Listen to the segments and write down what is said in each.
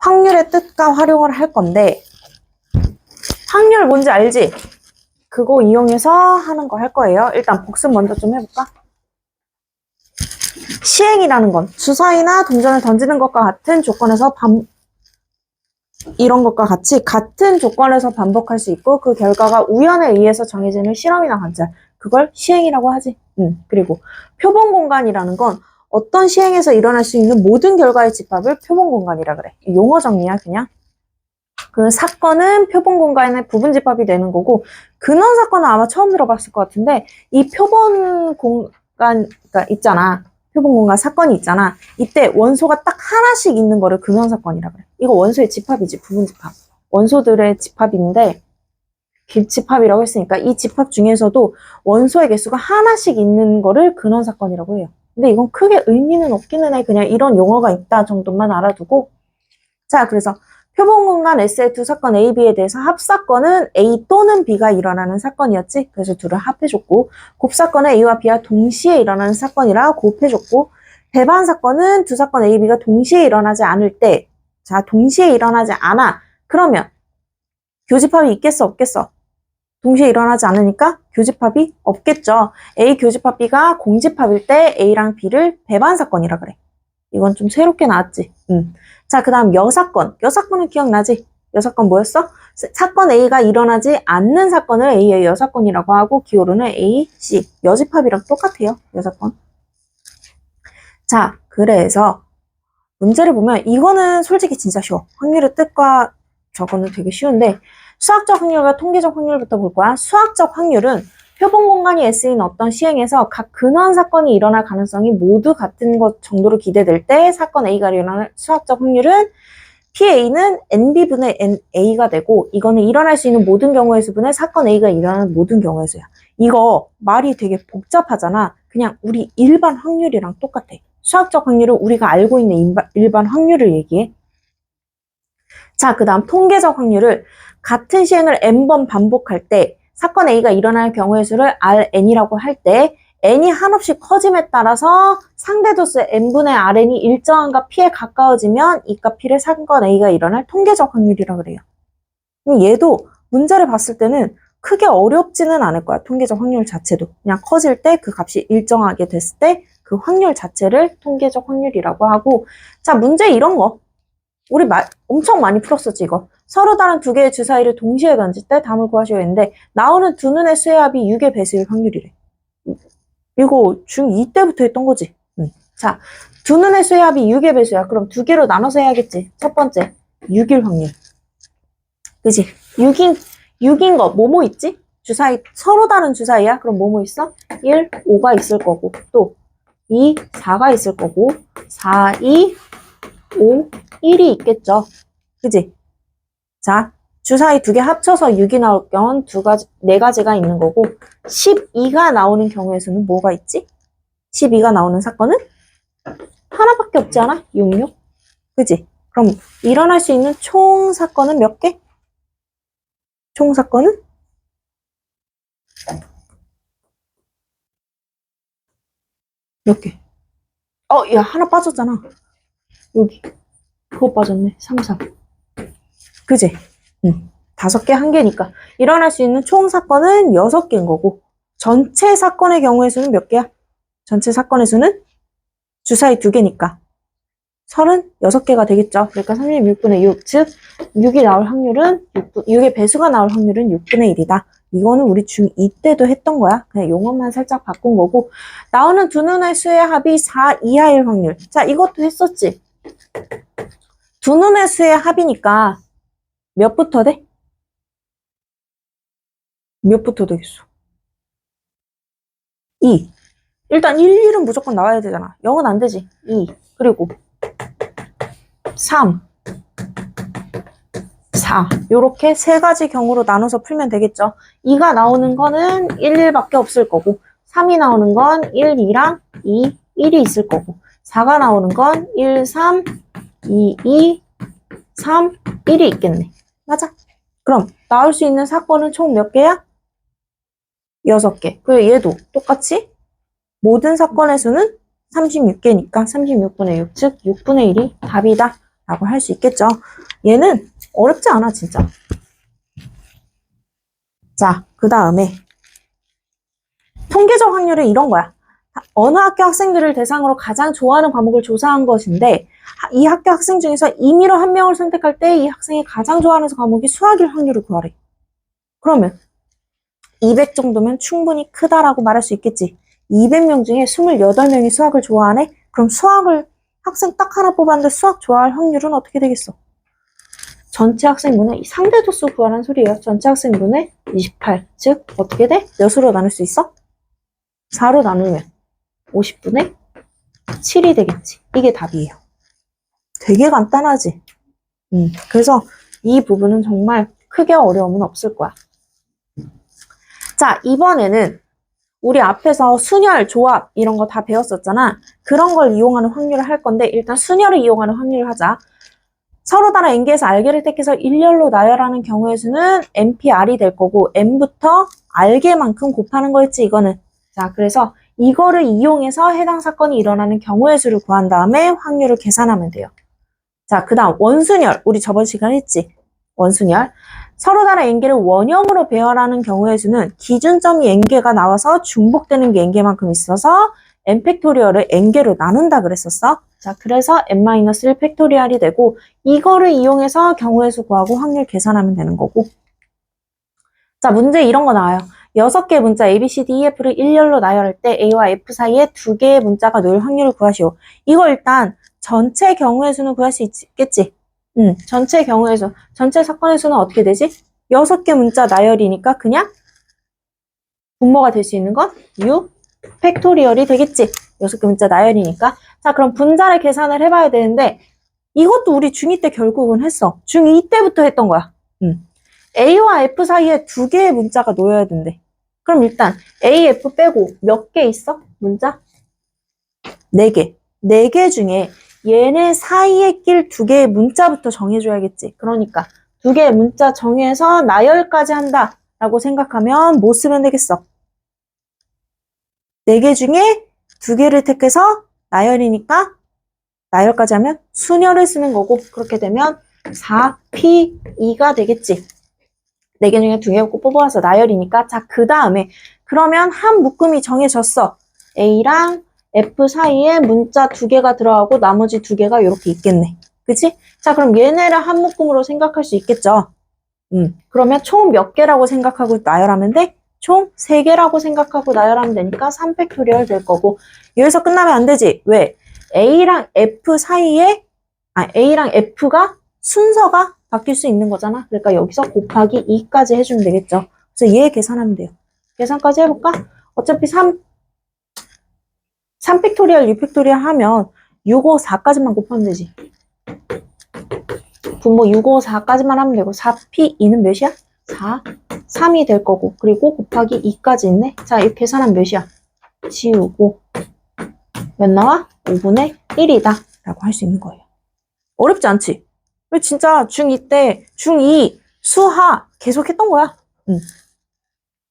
확률의 뜻과 활용을 할 건데, 확률 뭔지 알지? 그거 이용해서 하는 거 할 거예요. 일단 복습 먼저 좀 해볼까? 시행이라는 건 주사위나 동전을 던지는 것과 같은 조건에서 이런 것과 같은 조건에서 반복할 수 있고 그 결과가 우연에 의해서 정해지는 실험이나 관찰, 그걸 시행이라고 하지. 그리고 표본 공간이라는 건 어떤 시행에서 일어날 수 있는 모든 결과의 집합을 표본 공간이라 그래. 용어 정리야 그냥. 그 사건은 표본 공간의 부분 집합이 되는 거고, 근원 사건은 아마 처음 들어봤을 것 같은데, 이 표본 공간가 있잖아. 표본 공간 사건이 있잖아. 이때 원소가 딱 하나씩 있는 거를 근원 사건이라 그래. 이거 원소의 집합이지, 부분 집합. 원소들의 집합인데, 길집합이라고 했으니까 이 집합 중에서도 원소의 개수가 하나씩 있는 거를 근원 사건이라고 해요. 근데 이건 크게 의미는 없기는 해. 그냥 이런 용어가 있다 정도만 알아두고. 자, 그래서 표본 공간 S의 두 사건 A, B에 대해서 합사건은 A 또는 B가 일어나는 사건이었지. 그래서 둘을 합해줬고, 곱사건은 A와 B가 동시에 일어나는 사건이라 곱해줬고, 배반 사건은 두 사건 A, B가 동시에 일어나지 않을 때, 자, 동시에 일어나지 않아. 그러면 교집합이 있겠어, 없겠어? 동시에 일어나지 않으니까 교집합이 없겠죠. A 교집합 B가 공집합일 때 A랑 B를 배반 사건이라 그래. 이건 좀 새롭게 나왔지. 자, 그 다음 여사건. 여사건은 기억나지? 여사건 뭐였어? 사건 A가 일어나지 않는 사건을 A의 여사건이라고 하고 기호로는 A, C. 여집합이랑 똑같아요. 여사건. 자, 그래서 문제를 보면 이거는 솔직히 진짜 쉬워. 확률의 뜻과 저거는 되게 쉬운데 수학적 확률과 통계적 확률부터 볼 거야. 수학적 확률은 표본 공간이 S인 어떤 시행에서 각 근원 사건이 일어날 가능성이 모두 같은 것 정도로 기대될 때 사건 A가 일어날 수학적 확률은 PA는 NB분의 NA가 되고 이거는 일어날 수 있는 모든 경우의 수분의 사건 A가 일어나는 모든 경우의 수야. 이거 말이 되게 복잡하잖아. 그냥 우리 일반 확률이랑 똑같아. 수학적 확률은 우리가 알고 있는 일반 확률을 얘기해. 자, 그 다음 통계적 확률을 같은 시행을 n번 반복할 때 사건 A가 일어날 경우의 수를 Rn이라고 할 때 n이 한없이 커짐에 따라서 상대 도수 n분의 Rn이 일정한 값 P에 가까워지면 이 값 P를 사건 A가 일어날 통계적 확률이라고 그래요. 얘도 문제를 봤을 때는 크게 어렵지는 않을 거야. 통계적 확률 자체도. 그냥 커질 때 그 값이 일정하게 됐을 때 그 확률 자체를 통계적 확률이라고 하고, 자, 문제 이런 거. 우리 엄청 많이 풀었었지, 이거. 서로 다른 두 개의 주사위를 동시에 던질 때 답을 구하셔야 했는데, 나오는 두 눈의 수의 합이 6의 배수일 확률이래. 이거 중2 때부터 했던 거지. 자, 두 눈의 수의 합이 6의 배수야. 그럼 두 개로 나눠서 해야겠지. 첫 번째, 6일 확률. 그치? 6인 거, 뭐뭐 있지? 주사위, 서로 다른 주사위야? 그럼 뭐뭐 있어? 1, 5가 있을 거고, 또 2, 4가 있을 거고, 4, 2, 5, 1이 있겠죠. 그지? 자, 주사위 두 개 합쳐서 6이 나올 경우는 네 가지가 있는 거고, 12가 나오는 경우에서는 뭐가 있지? 12가 나오는 사건은 하나밖에 없지 않아? 66? 그지? 그럼 일어날 수 있는 총 사건은 몇 개? 총 사건은? 몇 개? 야, 하나 빠졌잖아. 여기. 그거 빠졌네. 3, 4. 그지? 5개, 1개니까. 일어날 수 있는 총 사건은 6개인 거고, 전체 사건의 경우의 수는 몇 개야? 전체 사건의 수는 주사위 2개니까 36개가 되겠죠. 그러니까 36분의 6, 즉 6이 나올 확률은 6의 배수가 나올 확률은 6분의 1이다. 이거는 우리 중2 때도 했던 거야. 그냥 용어만 살짝 바꾼 거고, 나오는 두 눈의 수의 합이 4 이하일 확률. 자, 이것도 했었지. 두 눈의 수의 합이니까 몇부터 돼? 몇부터 되겠어? 2. 일단 1, 1은 무조건 나와야 되잖아. 0은 안 되지. 2. 그리고 3, 4. 요렇게 세 가지 경우로 나눠서 풀면 되겠죠. 2가 나오는 거는 1, 1밖에 없을 거고, 3이 나오는 건 1, 2랑 2, 1이 있을 거고, 4가 나오는 건 1, 3, 2, 2, 3, 1이 있겠네. 맞아. 그럼 나올 수 있는 사건은 총 몇 개야? 6개. 그리고 얘도 똑같이 모든 사건의 수는 36개니까 36분의 6, 즉 6분의 1이 답이다. 라고 할 수 있겠죠. 얘는 어렵지 않아, 진짜. 자, 그 다음에 통계적 확률은 이런 거야. 어느 학교 학생들을 대상으로 가장 좋아하는 과목을 조사한 것인데 이 학교 학생 중에서 임의로 한 명을 선택할 때 이 학생이 가장 좋아하는 과목이 수학일 확률을 구하래. 그러면 200 정도면 충분히 크다라고 말할 수 있겠지. 200명 중에 28명이 수학을 좋아하네? 그럼 수학을 학생 딱 하나 뽑았는데 수학 좋아할 확률은 어떻게 되겠어? 전체 학생분의 상대도수 구하라는 소리예요. 전체 학생분의 28. 즉 어떻게 돼? 몇으로 나눌 수 있어? 4로 나누면 50분의 7이 되겠지. 이게 답이에요. 되게 간단하지? 그래서 이 부분은 정말 크게 어려움은 없을 거야. 자, 이번에는 우리 앞에서 순열, 조합 이런 거 다 배웠었잖아. 그런 걸 이용하는 확률을 할 건데 일단 순열을 이용하는 확률을 하자. 서로 다른 n개에서 r개를 택해서 일렬로 나열하는 경우의 수는 npr이 될 거고 n부터 r개만큼 곱하는 거였지 이거는. 자, 그래서 이거를 이용해서 해당 사건이 일어나는 경우의 수를 구한 다음에 확률을 계산하면 돼요. 자, 그 다음 원순열. 우리 저번 시간에 했지. 원순열. 서로 다른 n개를 원형으로 배열하는 경우의 수는 기준점이 n개가 나와서 중복되는 게 n개만큼 있어서 n 팩토리얼을 n개로 나눈다 그랬었어. 자, 그래서 n-1 팩토리얼이 되고 이거를 이용해서 경우의 수 구하고 확률 계산하면 되는 거고. 자, 문제 이런 거 나와요. 6개의 문자 A, B, C, D, E, F를 일렬로 나열할 때 A와 F 사이에 2개의 문자가 놓일 확률을 구하시오. 이거 일단 전체 경우의 수는 구할 수 있겠지? 전체 경우의 수. 전체 사건의 수는 어떻게 되지? 6개 문자 나열이니까 그냥 분모가 될 수 있는 건 U 팩토리얼이 되겠지? 6개 문자 나열이니까. 자, 그럼 분자를 계산을 해봐야 되는데 이것도 우리 중2 때 결국은 했어. 중2 때부터 했던 거야. A와 F 사이에 2개의 문자가 놓여야 된대. 그럼 일단 A, F 빼고 몇 개 있어? 문자? 4개. 4개 중에 얘네 사이에 낄 2개의 문자부터 정해줘야겠지. 그러니까 2개의 문자 정해서 나열까지 한다 라고 생각하면 뭐 쓰면 되겠어? 4개 중에 2개를 택해서 나열이니까 나열까지 하면 순열을 쓰는 거고 그렇게 되면 4P2가 되겠지. 4개 중에 2개 뽑아서 나열이니까. 자, 그 다음에 그러면 한 묶음이 정해졌어. A랑 F 사이에 문자 2개가 들어가고 나머지 2개가 이렇게 있겠네. 그치? 자, 그럼 얘네를 한 묶음으로 생각할 수 있겠죠. 그러면 총 몇 개라고 생각하고 나열하면 돼? 총 3개라고 생각하고 나열하면 되니까 3팩토리얼 될 거고. 여기서 끝나면 안 되지. 왜? A랑 F 사이에 A랑 F가 순서가 바뀔 수 있는 거잖아. 그러니까 여기서 곱하기 2까지 해주면 되겠죠. 그래서 얘 계산하면 돼요. 계산까지 해볼까? 어차피 3팩토리얼, 6팩토리얼 하면 6, 5, 4까지만 곱하면 되지. 분모 6, 5, 4까지만 하면 되고 4P2는 몇이야? 4, 3이 될 거고 그리고 곱하기 2까지 있네. 자, 이렇게 계산하면 몇이야? 지우고 몇 나와? 5분의 1이다 라고 할 수 있는 거예요. 어렵지 않지? 왜 진짜 중2 때 중2 수학 계속 했던 거야.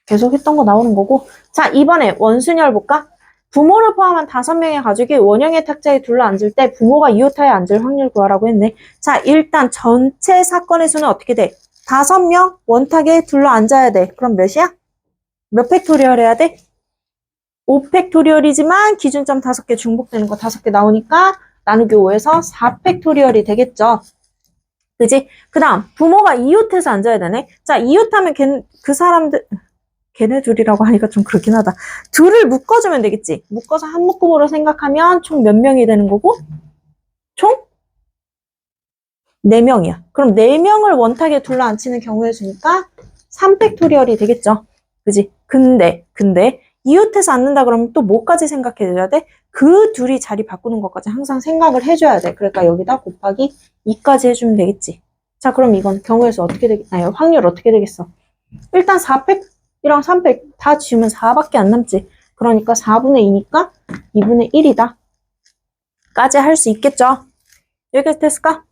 계속 했던 거 나오는 거고. 자, 이번에 원순열 볼까? 부모를 포함한 5명의 가족이 원형의 탁자에 둘러앉을 때 부모가 이웃타에 앉을 확률 구하라고 했네. 자, 일단 전체 사건의 수는 어떻게 돼? 5명 원탁에 둘러앉아야 돼. 그럼 몇이야? 몇 팩토리얼 해야 돼? 5팩토리얼이지만 기준점 5개 중복되는 거 5개 나오니까 나누기 5에서 4팩토리얼이 되겠죠. 그지? 그 다음 부모가 이웃해서 앉아야 되네. 자, 이웃하면 그 사람들 걔네 둘이라고 하니까 좀 그렇긴 하다. 둘을 묶어주면 되겠지. 묶어서 한 묶음으로 생각하면 총 몇 명이 되는 거고? 총 4명이야. 그럼 4명을 원탁에 둘러앉히는 경우의 수니까 3팩토리얼이 되겠죠. 그지? 근데 이웃해서 앉는다 그러면 또 뭐까지 생각해줘야 돼? 그 둘이 자리 바꾸는 것까지 항상 생각을 해줘야 돼. 그러니까 여기다 곱하기 2까지 해주면 되겠지. 자, 그럼 이건 경우의 수 어떻게 확률 어떻게 되겠어? 일단 4팩 이랑 3팩 다 지우면 4밖에 안 남지. 그러니까 4분의 2니까 2분의 1이다. 까지 할 수 있겠죠? 여기까지 됐을까?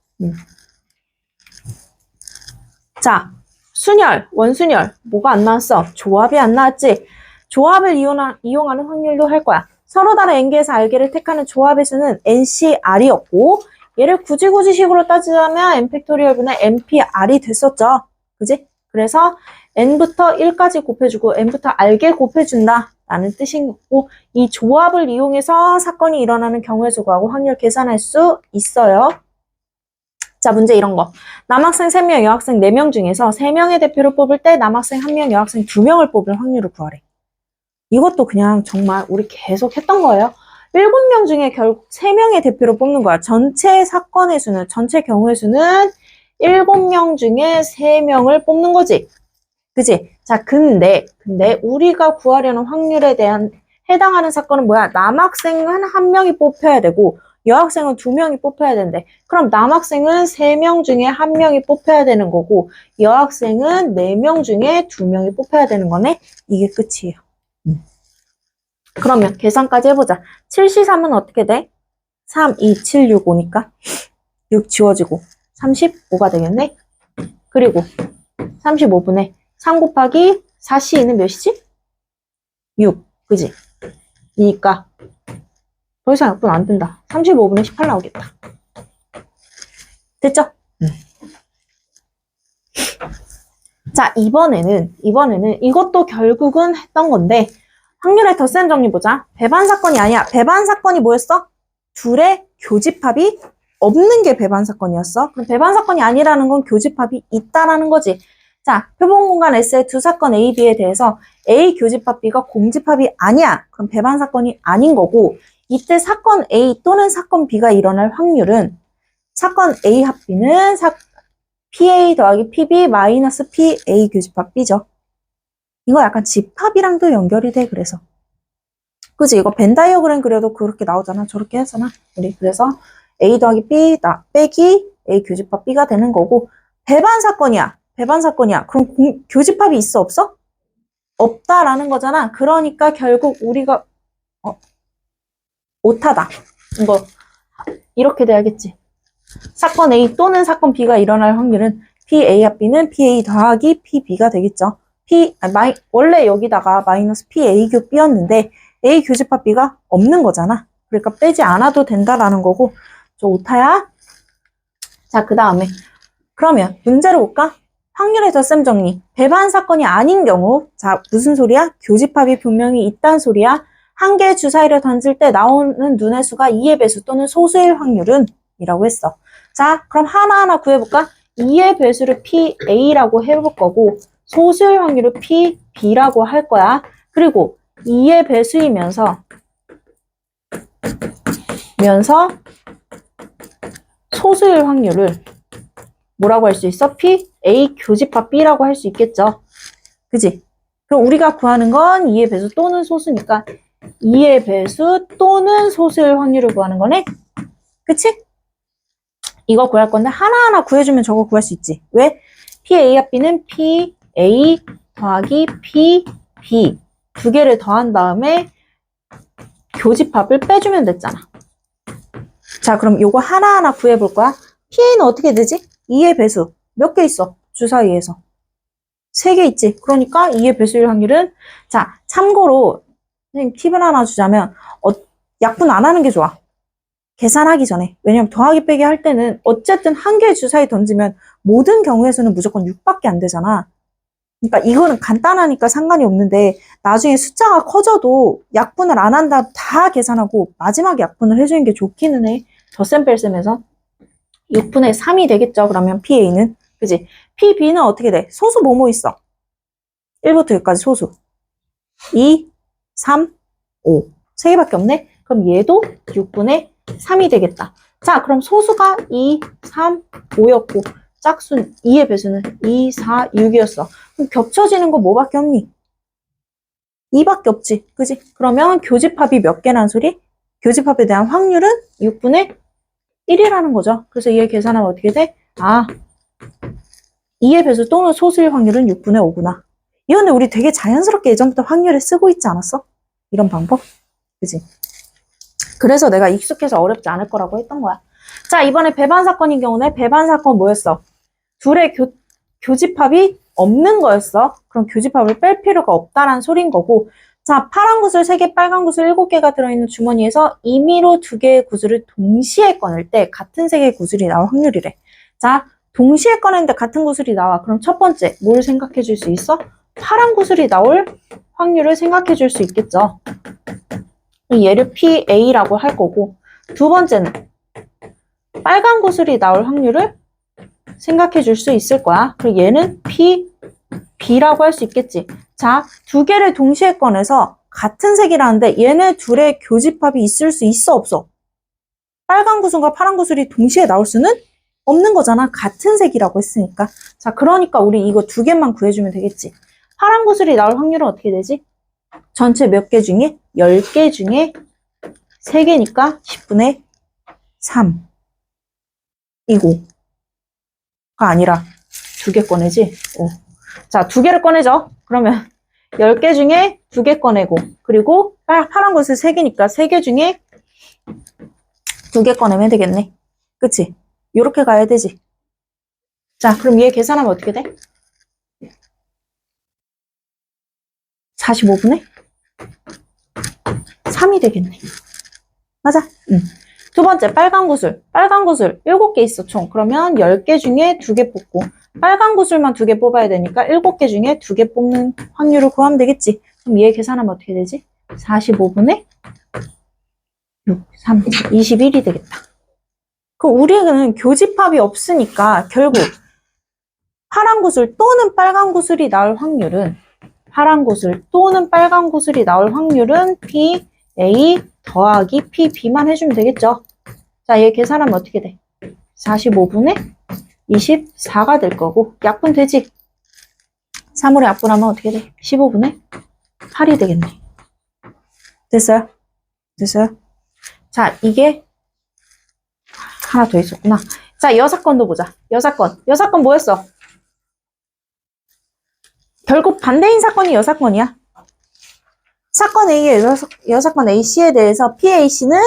자, 순열, 원순열. 뭐가 안 나왔어? 조합이 안 나왔지? 조합을 이용하는 확률도 할 거야. 서로 다른 n개에서 r개를 택하는 조합의 수는 NCR이었고 얘를 굳이식으로 따지자면 n 팩토리얼 분의 npr이 됐었죠. 그지? 그래서 n부터 1까지 곱해주고 n부터 r개 곱해준다 라는 뜻이고, 이 조합을 이용해서 사건이 일어나는 경우의 수 구하고 확률 계산할 수 있어요. 자, 문제 이런 거. 남학생 3명, 여학생 4명 중에서 3명의 대표를 뽑을 때 남학생 1명, 여학생 2명을 뽑을 확률을 구하래. 이것도 그냥 정말 우리 계속 했던 거예요. 7명 중에 결국 3명의 대표를 뽑는 거야. 전체 사건의 수는, 전체 경우의 수는 7명 중에 3명을 뽑는 거지. 그지? 자, 근데 우리가 구하려는 확률에 대한 해당하는 사건은 뭐야? 남학생은 1명이 뽑혀야 되고 여학생은 2명이 뽑혀야 되는데, 그럼 남학생은 3명 중에 1명이 뽑혀야 되는 거고 여학생은 4명 중에 2명이 뽑혀야 되는 거네? 이게 끝이에요. 그러면 계산까지 해보자. 7C3은 어떻게 돼? 3, 2, 7, 6, 5니까 6 지워지고 35가 되겠네? 그리고 35분의 3 곱하기 4C는 몇이지? 6, 그지? 이니까 더 이상 약분 안 된다. 35분의 18 나오겠다. 됐죠? 자, 이번에는 이것도 결국은 했던 건데 확률의 덧셈 정리 보자. 배반 사건이 아니야. 배반 사건이 뭐였어? 둘의 교집합이 없는 게 배반 사건이었어. 그럼 배반 사건이 아니라는 건 교집합이 있다라는 거지. 자, 표본 공간 S의 두 사건 A, B에 대해서 A 교집합 B가 공집합이 아니야. 그럼 배반 사건이 아닌 거고, 이때 사건 A 또는 사건 B가 일어날 확률은 사건 A 합 B는 PA 더하기 PB 마이너스 PA 교집합 B죠. 이거 약간 집합이랑도 연결이 돼, 그래서. 그지? 이거 벤 다이어그램 그려도 그렇게 나오잖아. 저렇게 하잖아. 우리 그래서 A 더하기 B 빼기 A 교집합 B가 되는 거고, 배반 사건이야. 배반 사건이야. 그럼 교집합이 있어, 없어? 없다라는 거잖아. 그러니까 결국 우리가 오타다. 이거 이렇게 돼야겠지. 사건 A 또는 사건 B가 일어날 확률은 PA 합 B는 PA 더하기 PB가 되겠죠. 원래 여기다가 마이너스 PA 교 B였는데 A 교집합 B가 없는 거잖아. 그러니까 빼지 않아도 된다라는 거고, 저 오타야. 자, 그 다음에 그러면 문제를 볼까? 확률의 덧셈 정리. 배반 사건이 아닌 경우, 자, 무슨 소리야? 교집합이 분명히 있단 소리야. 한 개의 주사위를 던질 때 나오는 눈의 수가 2의 배수 또는 소수일 확률은 이라고 했어. 자, 그럼 하나하나 구해볼까? 2의 배수를 PA라고 해볼 거고 소수일 확률을 PB라고 할 거야. 그리고 2의 배수이면서 소수일 확률을 뭐라고 할 수 있어? PA 교집합 B라고 할 수 있겠죠. 그지? 그럼 우리가 구하는 건 2의 배수 또는 소수니까 2의 배수 또는 소수일 확률을 구하는 거네? 그치? 이거 구할 건데 하나하나 구해주면 저거 구할 수 있지. 왜? PA 합 B는 PA 더하기 PB 두 개를 더한 다음에 교집합을 빼주면 됐잖아. 자, 그럼 요거 하나하나 구해볼 거야. PA는 어떻게 되지? 2의 배수. 몇 개 있어? 주사위에서. 3개 있지. 그러니까 2의 배수일 확률은, 자, 참고로 선생님 팁을 하나 주자면 약분 안 하는 게 좋아. 계산하기 전에. 왜냐면 더하기 빼기 할 때는 어쨌든 한 개의 주사위 던지면 모든 경우에서는 무조건 6밖에 안 되잖아. 그러니까 이거는 간단하니까 상관이 없는데 나중에 숫자가 커져도 약분을 안 한다 다 계산하고 마지막에 약분을 해주는 게 좋기는 해. 덧셈 뺄셈에서 6분의 3이 되겠죠. 그러면 PA는. 그지? PB는 어떻게 돼? 소수 뭐뭐 있어? 1부터 6까지 소수. 2, 3, 5. 3개밖에 없네? 그럼 얘도 6분의 3이 되겠다. 자, 그럼 소수가 2, 3, 5였고 짝수는 2의 배수는 2, 4, 6이었어. 그럼 겹쳐지는 거 뭐밖에 없니? 2밖에 없지. 그지? 그러면 교집합이 몇 개란 소리? 교집합에 대한 확률은 6분의 1이라는 거죠. 그래서 얘 계산하면 어떻게 돼? 아, 2의 배수 또는 소수일 확률은 6분의 5구나. 이건데 우리 되게 자연스럽게 예전부터 확률을 쓰고 있지 않았어? 이런 방법? 그지? 그래서 내가 익숙해서 어렵지 않을 거라고 했던 거야. 자, 이번에 배반 사건인 경우는 배반 사건 뭐였어? 둘의 교집합이 없는 거였어. 그럼 교집합을 뺄 필요가 없다라는 소린 거고, 자, 파란 구슬 3개, 빨간 구슬 7개가 들어있는 주머니에서 임의로 2개의 구슬을 동시에 꺼낼 때 같은 색의 구슬이 나올 확률이래. 자, 동시에 꺼냈는데 같은 구슬이 나와. 그럼 첫 번째, 뭘 생각해 줄 수 있어? 파란 구슬이 나올 확률을 생각해 줄 수 있겠죠. 얘를 PA라고 할 거고, 두 번째는 빨간 구슬이 나올 확률을 생각해 줄 수 있을 거야. 그리고 얘는 PB라고 할 수 있겠지. 자, 2개를 동시에 꺼내서 같은 색이라는데 얘네 둘의 교집합이 있을 수 있어, 없어? 빨간 구슬과 파란 구슬이 동시에 나올 수는 없는 거잖아. 같은 색이라고 했으니까. 자, 그러니까 우리 이거 2개만 구해주면 되겠지. 파란 구슬이 나올 확률은 어떻게 되지? 전체 몇 개 중에? 10개 중에 3개니까 10분의 3. 이고가 아니라 2개 꺼내지? 자, 2개를 꺼내죠. 그러면 10개 중에 2개 꺼내고, 그리고 파란 구슬 3개니까 3개 중에 2개 꺼내면 되겠네. 그치? 요렇게 가야 되지. 자, 그럼 얘 계산하면 어떻게 돼? 45분의 3이 되겠네. 맞아? 응. 두 번째, 빨간 구슬. 빨간 구슬 7개 있어, 총. 그러면 10개 중에 2개 뽑고, 빨간 구슬만 2개 뽑아야 되니까 7개 중에 2개 뽑는 확률을 구하면 되겠지. 그럼 얘 계산하면 어떻게 되지? 45분의 6, 3, 21이 되겠다. 그럼 우리는 교집합이 없으니까 결국 파란 구슬 또는 빨간 구슬이 나올 확률은 PA 더하기 PB만 해주면 되겠죠. 자, 얘 계산하면 어떻게 돼? 45분의 24가 될 거고, 약분 되지? 3으로 약분하면 어떻게 돼? 15분의 8이 되겠네. 됐어요? 됐어요? 자, 이게 하나 더 있었구나. 자, 여사건도 보자. 여사건 뭐였어? 결국 반대인 사건이 여사건이야. 사건 A의 여사건 AC에 대해서 PAC는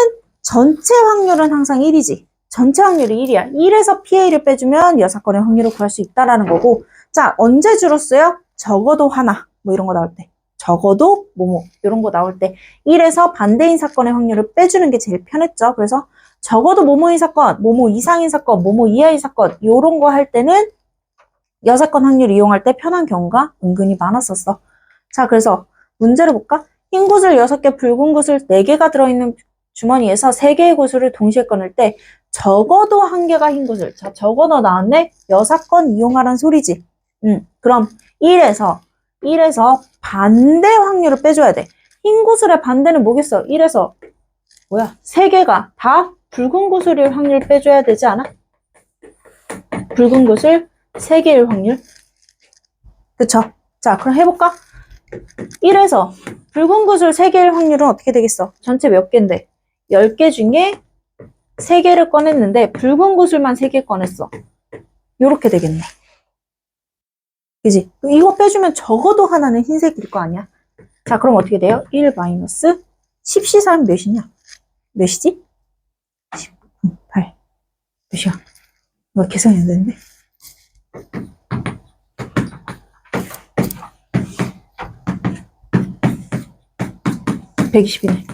전체 확률은 항상 1이지. 전체 확률이 1이야. 1에서 PA를 빼주면 여사건의 확률을 구할 수 있다라는 거고. 자, 언제 줄었어요? 적어도 하나. 뭐 이런 거 나올 때. 적어도 뭐뭐 이런 거 나올 때 1에서 반대인 사건의 확률을 빼주는 게 제일 편했죠. 그래서 적어도 뭐뭐인 사건, 뭐뭐 이상인 사건, 뭐뭐 이하인 사건 이런 거 할 때는 여사건 확률 이용할 때 편한 경우가 은근히 많았었어. 자, 그래서 문제를 볼까? 흰 구슬 6개, 붉은 구슬 4개가 들어있는 주머니에서 3개의 구슬을 동시에 꺼낼 때 적어도 1개가 흰 구슬. 자, 적어도 나왔네? 여사건 이용하란 소리지. 그럼 1에서 반대 확률을 빼줘야 돼. 흰 구슬의 반대는 뭐겠어? 1에서 3개가 다 붉은 구슬일 확률 빼줘야 되지 않아? 붉은 구슬 3개일 확률. 그쵸? 자, 그럼 해볼까? 1에서 붉은 구슬 3개일 확률은 어떻게 되겠어? 전체 몇 개인데? 10개 중에 3개를 꺼냈는데 붉은 구슬만 3개 꺼냈어. 요렇게 되겠네. 그지? 이거 빼주면 적어도 하나는 흰색일 거 아니야? 자, 그럼 어떻게 돼요? 1 마이너스 10C3 몇이냐? 몇이지? 8. 몇이야? 이거 계산해야 되는데. 120이네.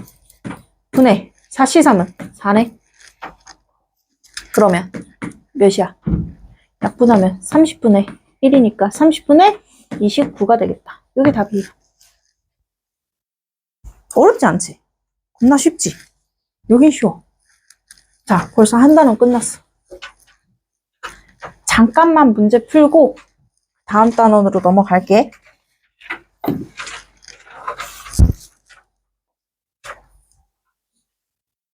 분의 4C3은 4네. 그러면 몇이야? 약분하면 30분의 1이니까 30분의 29가 되겠다. 여기 답이에요. 어렵지 않지? 겁나 쉽지? 여긴 쉬워. 자, 벌써 한 단원 끝났어. 잠깐만 문제 풀고 다음 단원으로 넘어갈게.